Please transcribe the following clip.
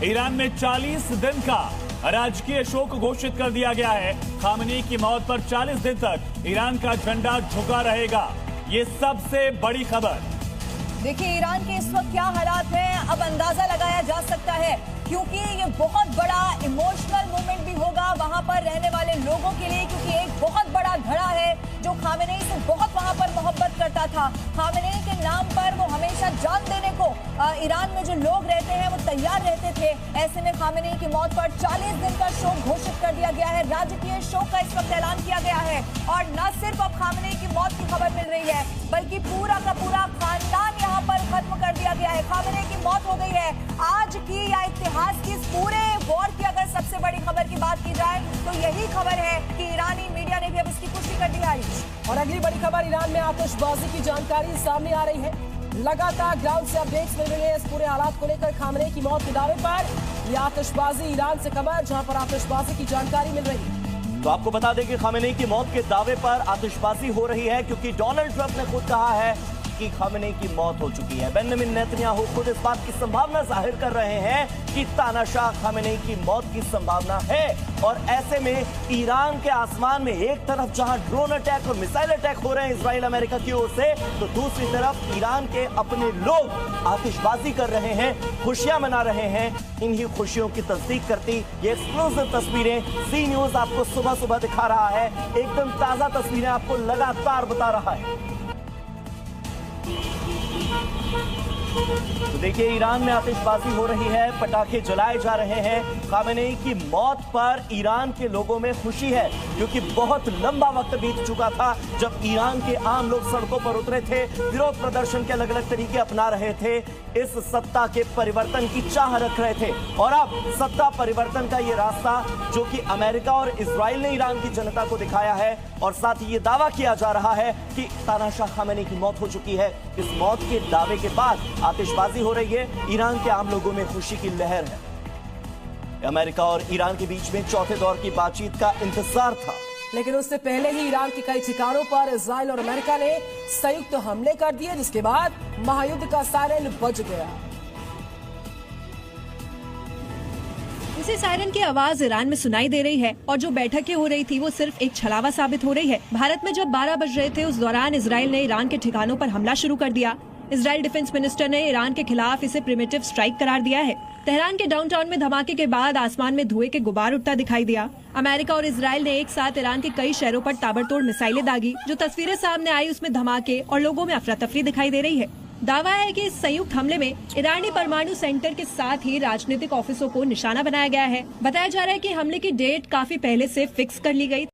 Iran में 40 दिन का राजकीय शोक घोषित कर दिया गया है। खामेनी की मौत पर 40 दिन तक ईरान का झंडा झुका रहेगा। ये सबसे बड़ी खबर। देखिए ईरान के इस वक्त क्या हालात हैं, अब अंदाजा लगाया जा सकता है, क्योंकि ये बहुत बड़ा इमोशनल मोमेंट भी होगा वहां पर रहने वाले लोगों के लिए, क्योंकि एक बहुत बड़ा धड़ा है जो खामेनी से बहुत वहां पर मोहब्बत करता था। खामेनी के नाम पर वो हमेशा जान देने को ईरान में जो लोग रहते हैं वो तैयार रहते थे। ऐसे में खामेनी की मौत पर 40 दिन का शोक घोषित कर दिया गया है। राजकीय शोक का इस वक्त ऐलान किया गया है। और न सिर्फ अब खामेनी की मौत की खबर मिल रही है, बल्कि पूरा का पूरा खानदान यहाँ पर खत्म कर दिया गया है। खामेनी की मौत हो गई है। आज की या इतिहास की इस पूरे वॉर की अगर सबसे बड़ी खबर की बात की जाए तो यही खबर है कि ईरानी मीडिया ने भी अब इसकी पुष्टि कर दी है। और अगली बड़ी खबर, ईरान में आतिशबाजी की जानकारी सामने आ रही है। लगातार ग्राउंड से अपडेट्स मिल रही है इस पूरे हालात को लेकर। खामेनी की मौत के दावे पर यह आतिशबाजी ईरान से खबर, जहां पर आतिशबाजी की जानकारी मिल रही है। तो आपको बता दें कि खामेनी की मौत के दावे पर आतिशबाजी हो रही है, क्योंकि डोनाल्ड ट्रंप ने खुद कहा है कि खामेनी की मौत हो चुकी है। बेंजामिन नेतन्याहू खुद इस बात की संभावना जाहिर कर रहे हैं कि तानाशाह खामेनी की मौत की संभावना है। और ऐसे में ईरान के आसमान में एक तरफ जहां ड्रोन अटैक और मिसाइल अटैक हो रहे हैं इजराइल अमेरिका की ओर से, तो दूसरी तरफ ईरान के अपने लोग आतिशबाजी कर रहे हैं, खुशियां मना रहे हैं। इन्हीं खुशियों की तस्दीक करती ये एक्सक्लूसिव तस्वीरें सी न्यूज आपको सुबह सुबह दिखा रहा है। एकदम ताजा तस्वीरें आपको लगातार बता रहा है। तो देखिए ईरान में आतिशबाजी हो रही है, पटाखे जलाए जा रहे हैं। खामेनी की मौत पर ईरान के लोगों में खुशी है, क्योंकि बहुत लंबा वक्त बीत चुका था जब ईरान के आम लोग सड़कों पर उतरे थे, विरोध प्रदर्शन के अलग अलग तरीके अपना रहे थे, इस सत्ता के परिवर्तन की चाह रख रहे थे। और अब सत्ता परिवर्तन का ये रास्ता जो कि अमेरिका और इजराइल ने ईरान की जनता को दिखाया है, और साथ ही ये दावा किया जा रहा है कि तानाशाह खामेनी की मौत हो चुकी है। इस मौत के दावे के बाद आतिशबाजी हो रही है। ईरान के आम लोगों में खुशी की लहर है। अमेरिका और ईरान के बीच में चौथे दौर की बातचीत का इंतजार था, लेकिन उससे पहले ही ईरान के कई ठिकानों पर इजराइल और अमेरिका ने संयुक्त हमले कर दिए, जिसके बाद महायुद्ध का सायरन बज गया। इसी सायरन की आवाज ईरान में सुनाई दे रही है, और जो बैठकें हो रही थी वो सिर्फ एक छलावा साबित हो रही है। भारत में जब 12 बज रहे थे, उस दौरान इजराइल ने ईरान के ठिकानों पर हमला शुरू कर दिया। इजराइल डिफेंस मिनिस्टर ने ईरान के खिलाफ इसे प्रिमिटिव स्ट्राइक करार दिया है। तेहरान के डाउनटाउन में धमाके के बाद आसमान में धुएं के गुबार उठता दिखाई दिया। अमेरिका और इजराइल ने एक साथ ईरान के कई शहरों पर ताबड़तोड़ मिसाइलें दागी। जो तस्वीरें सामने आई उसमें धमाके और लोगों में अफरा तफरी दिखाई दे रही है। दावा है कि इस संयुक्त हमले में ईरानी परमाणु सेंटर के साथ ही राजनीतिक ऑफिसों को निशाना बनाया गया है। बताया जा रहा है कि हमले की डेट काफी पहले से फिक्स कर ली गई।